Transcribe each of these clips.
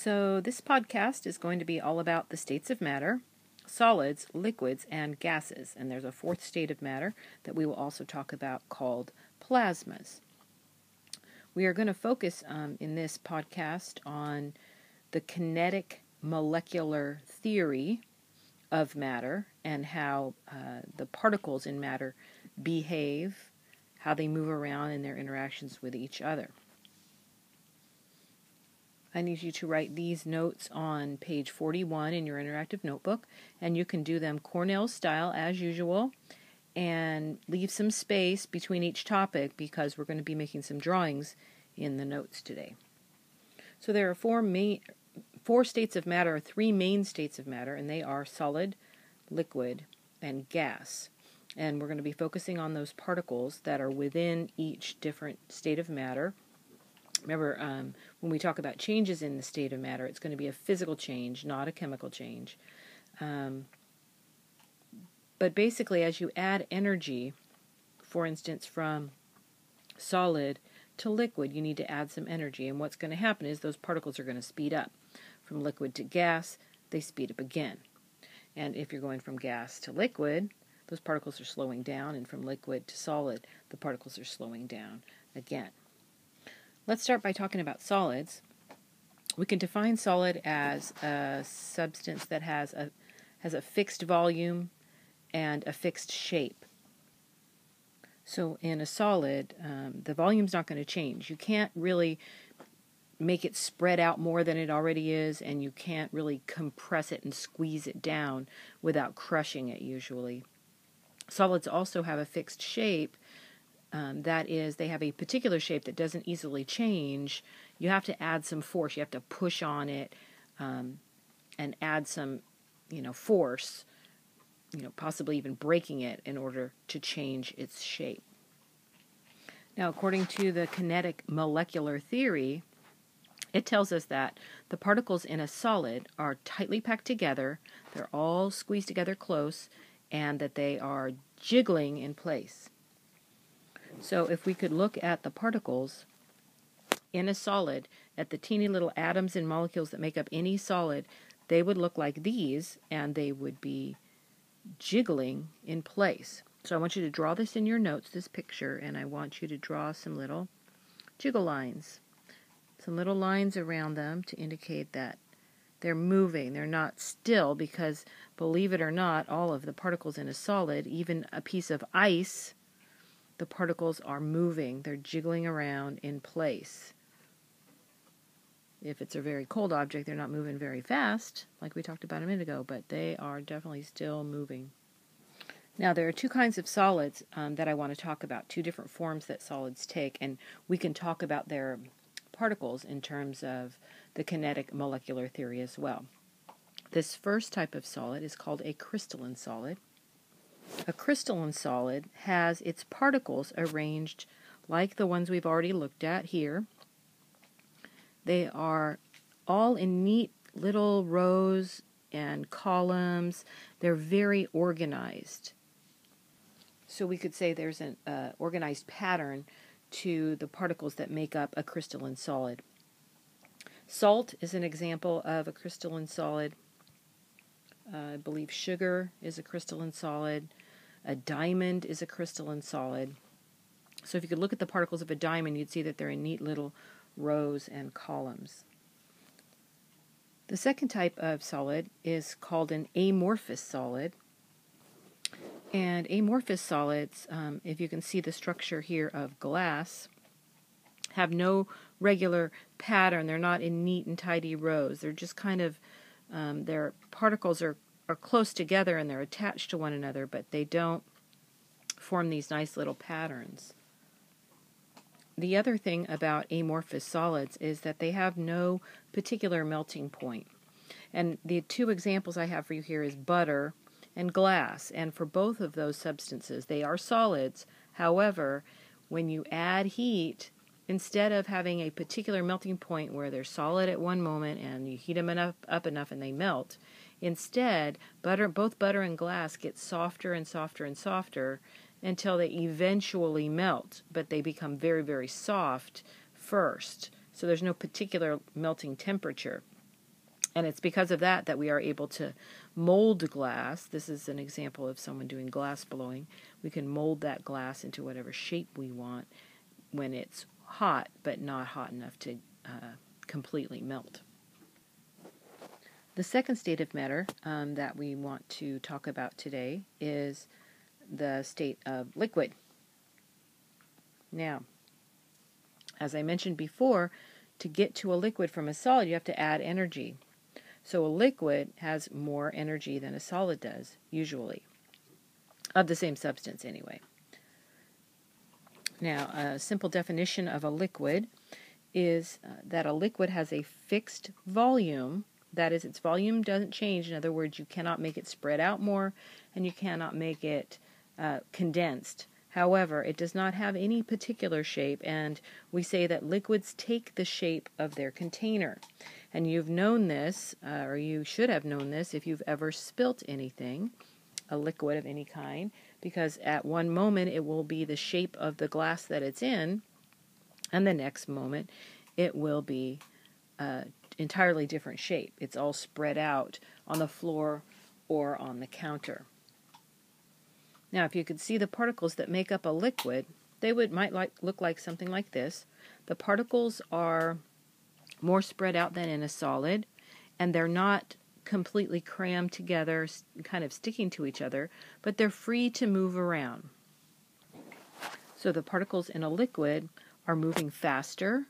So this podcast is going to be all about the states of matter, solids, liquids, and gases. And there's a fourth state of matter that we will also talk about called plasmas. We are going to focus in this podcast on the kinetic molecular theory of matter and how the particles in matter behave, how they move around in their interactions with each other. I need you to write these notes on page 41 in your interactive notebook, and you can do them Cornell style as usual, and leave some space between each topic because we're going to be making some drawings in the notes today. So there are four states of matter, three main states of matter, and they are solid, liquid, and gas. And we're going to be focusing on those particles that are within each different state of matter. Remember, when we talk about changes in the state of matter, it's going to be a physical change, not a chemical change. But basically, as you add energy, for instance, from solid to liquid, you need to add some energy. And what's going to happen is those particles are going to speed up. From liquid to gas, they speed up again. And if you're going from gas to liquid, those particles are slowing down. And from liquid to solid, the particles are slowing down again. Let's start by talking about solids. We can define solid as a substance that has a fixed volume and a fixed shape. So in a solid, the volume's not going to change. You can't really make it spread out more than it already is, and you can't really compress it and squeeze it down without crushing it usually. Solids also have a fixed shape. That is, they have a particular shape that doesn't easily change. You have to add some force. You have to push on it and add some, force, possibly even breaking it in order to change its shape. Now, according to the kinetic molecular theory, it tells us that the particles in a solid are tightly packed together, they're all squeezed together close, and that they are jiggling in place. So if we could look at the particles in a solid, at the teeny little atoms and molecules that make up any solid, they would look like these, and they would be jiggling in place. So I want you to draw this in your notes, this picture, and I want you to draw some little jiggle lines. Some little lines around them to indicate that they're moving. They're not still because, believe it or not, all of the particles in a solid, even a piece of ice, the particles are moving. They're jiggling around in place. If it's a very cold object, they're not moving very fast, like we talked about a minute ago, but they are definitely still moving. Now, there are two kinds of solids that I want to talk about, two different forms that solids take, and we can talk about their particles in terms of the kinetic molecular theory as well. This first type of solid is called a crystalline solid. A crystalline solid has its particles arranged like the ones we've already looked at here. They are all in neat little rows and columns. They're very organized. So we could say there's an organized pattern to the particles that make up a crystalline solid. Salt is an example of a crystalline solid. I believe sugar is a crystalline solid. A diamond is a crystalline solid. So if you could look at the particles of a diamond, you'd see that they're in neat little rows and columns. The second type of solid is called an amorphous solid. And amorphous solids, if you can see the structure here of glass, have no regular pattern. They're not in neat and tidy rows. They're just kind of, their particles are close together and they're attached to one another, but they don't form these nice little patterns. The other thing about amorphous solids is that they have no particular melting point. And the two examples I have for you here is butter and glass. And for both of those substances, they are solids. However, when you add heat, instead of having a particular melting point where they're solid at one moment and you heat them up enough and they melt, instead, both butter and glass get softer and softer and softer until they eventually melt, but they become very, very soft first. So there's no particular melting temperature. And it's because of that that we are able to mold glass. This is an example of someone doing glass blowing. We can mold that glass into whatever shape we want when it's hot, but not hot enough to completely melt. The second state of matter that we want to talk about today is the state of liquid. Now, as I mentioned before, to get to a liquid from a solid, you have to add energy. So a liquid has more energy than a solid does, usually, of the same substance anyway. Now, a simple definition of a liquid is that a liquid has a fixed volume. That is, its volume doesn't change. In other words, you cannot make it spread out more, and you cannot make it condensed. However, it does not have any particular shape, and we say that liquids take the shape of their container. And you've known this, or you should have known this, if you've ever spilt anything, a liquid of any kind, because at one moment it will be the shape of the glass that it's in, and the next moment it will be entirely different shape. It's all spread out on the floor or on the counter. Now, if you could see the particles that make up a liquid, they might look like something like this. The particles are more spread out than in a solid, and they're not completely crammed together, kind of sticking to each other, but they're free to move around. So the particles in a liquid are moving faster.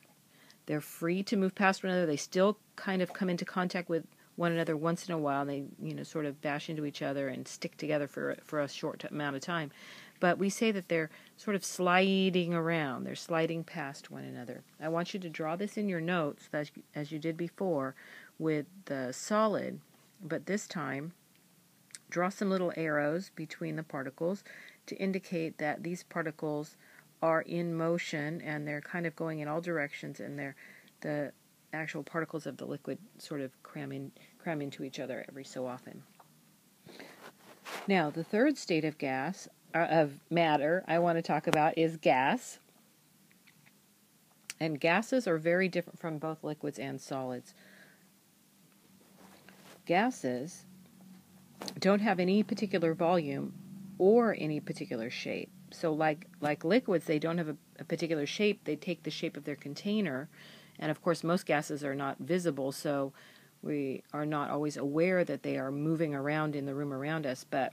They're free to move past one another. They still kind of come into contact with one another once in a while. They, sort of bash into each other and stick together for a short amount of time. But we say that they're sort of sliding around. They're sliding past one another. I want you to draw this in your notes as you did before with the solid, but this time draw some little arrows between the particles to indicate that these particles are in motion and they're kind of going in all directions, and the actual particles of the liquid sort of cram into each other every so often. Now, the third state of matter I want to talk about is gas. And gases are very different from both liquids and solids. Gases don't have any particular volume or any particular shape. So like liquids, they don't have a particular shape. They take the shape of their container. And of course, most gases are not visible, so we are not always aware that they are moving around in the room around us. But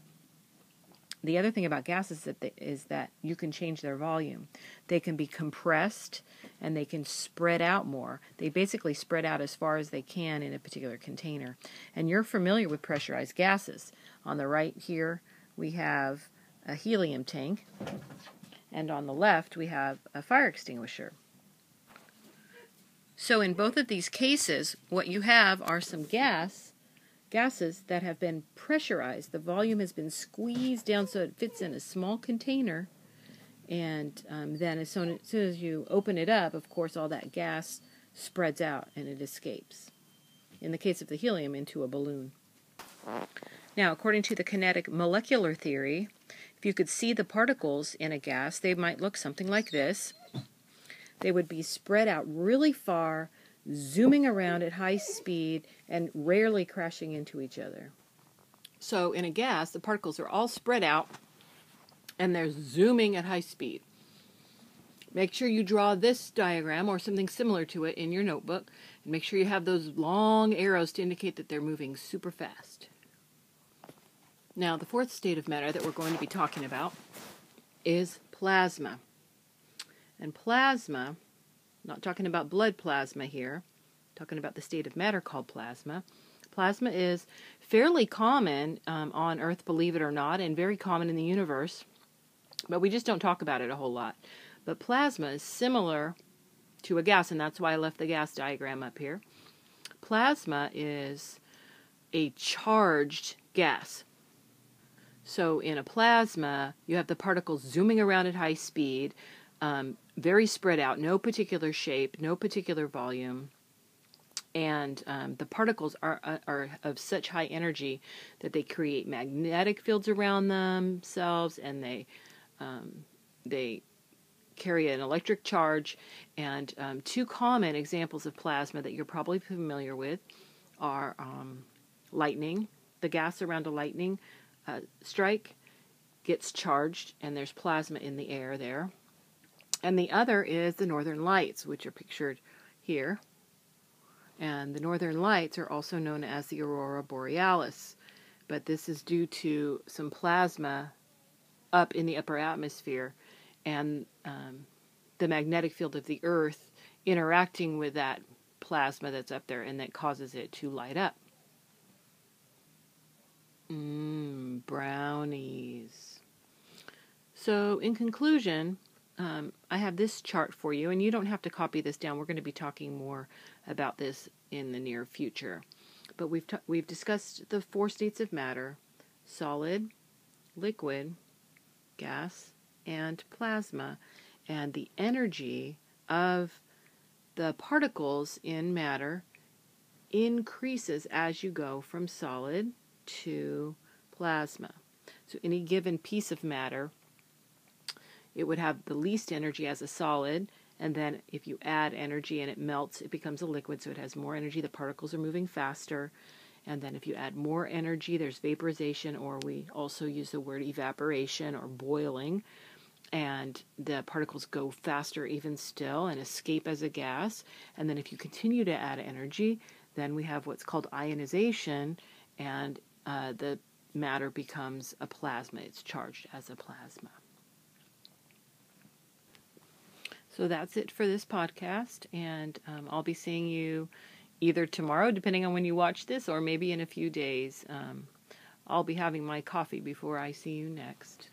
the other thing about gases is that you can change their volume. They can be compressed and they can spread out more. They basically spread out as far as they can in a particular container. And you're familiar with pressurized gases. On the right here, we have a helium tank, and on the left, we have a fire extinguisher. So in both of these cases, what you have are some gases that have been pressurized. The volume has been squeezed down so it fits in a small container, and then as soon as you open it up, of course, all that gas spreads out and it escapes. In the case of the helium, into a balloon. Now, according to the kinetic molecular theory, if you could see the particles in a gas, they might look something like this. They would be spread out really far, zooming around at high speed, and rarely crashing into each other. So in a gas, the particles are all spread out, and they're zooming at high speed. Make sure you draw this diagram or something similar to it in your notebook, and make sure you have those long arrows to indicate that they're moving super fast. Now, the fourth state of matter that we're going to be talking about is plasma. And plasma, not talking about blood plasma here, talking about the state of matter called plasma. Plasma is fairly common on Earth, believe it or not, and very common in the universe, but we just don't talk about it a whole lot. But plasma is similar to a gas, and that's why I left the gas diagram up here. Plasma is a charged gas. So in a plasma, you have the particles zooming around at high speed, very spread out, no particular shape, no particular volume, and the particles are of such high energy that they create magnetic fields around themselves, and they carry an electric charge. And two common examples of plasma that you're probably familiar with are lightning. The gas around a lightning strike gets charged, and there's plasma in the air there. And the other is the northern lights, which are pictured here. And the northern lights are also known as the aurora borealis. But this is due to some plasma up in the upper atmosphere and the magnetic field of the Earth interacting with that plasma that's up there, and that causes it to light up. Brownies. So in conclusion, I have this chart for you, and you don't have to copy this down. We're going to be talking more about this in the near future. But we've discussed the 4 states of matter: solid, liquid, gas, and plasma. And the energy of the particles in matter increases as you go from solid to plasma. So any given piece of matter, it would have the least energy as a solid, and then if you add energy and it melts, it becomes a liquid, so it has more energy. The particles are moving faster. And then if you add more energy, there's vaporization, or we also use the word evaporation or boiling, and the particles go faster even still and escape as a gas. And then if you continue to add energy, then we have what's called ionization, and the matter becomes a plasma. It's charged as a plasma. So that's it for this podcast, and I'll be seeing you either tomorrow, depending on when you watch this, or maybe in a few days. I'll be having my coffee before I see you next.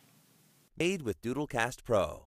Made with Doodlecast Pro.